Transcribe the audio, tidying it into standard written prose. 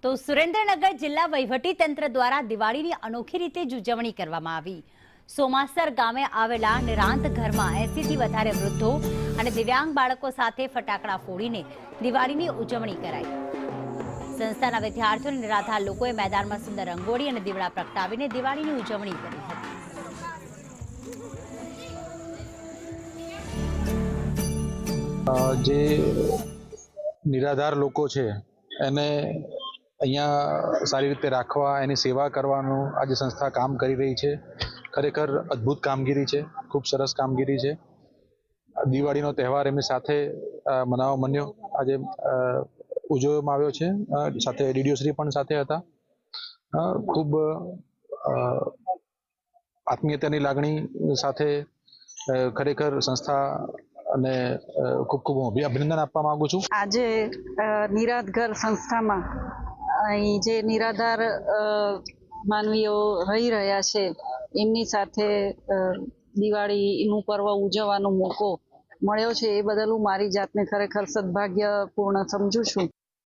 તો સુરેન્દ્રનગર જિલ્લા વહીવટી તંત્ર દ્વારા દિવાળીની અનોખી રીતે જ ઉજવણી કરવામાં આવી। સોમાસર ગામે આવેલા નિરાંત ઘરમાં 80 થી વધારે વૃદ્ધો અને દિવ્યાંગ બાળકો સાથે ફટાકડા ફોડીને દિવાળીની ઉજવણી કરાઈ। સંસ્થાના વિદ્યાર્થીઓ અને નિરાધાર લોકોએ મેદાનમાં સુંદર રંગોળી અને દીવડા પ્રગટાવીને દિવાળીની ઉજવણી કરી હતી। જે નિરાધાર લોકો છે એને અહીંયા સારી રીતે રાખવા, એની સેવા કરવાનું આજે સંસ્થા કામ કરી રહી છે। ખરેખર અદ્ભુત કામગીરી છે, ખૂબ સરસ કામગીરી છે। દિવાળીનો તહેવાર એમની સાથે મનાવવા બન્યો, આજે ઉજવવામાં આવ્યો છે। સાથે ડીડીઓ શ્રી પણ સાથે હતા। ખૂબ આત્મીયતાની લાગણી સાથે ખરેખર સંસ્થા અને ખૂબ ખૂબ અભિનંદન આપવા માંગુ છું। આજે નિરાંત ઘર સંસ્થામાં અહીં જે નિરાધાર માનવીઓ રહી રહ્યા છે એમની સાથે દિવાળીનું પર્વ ઉજવવાનો મોકો મળ્યો છે, એ બદલ હું મારી જાતને ખરેખર સદભાગ્યપૂર્ણ સમજુ છું।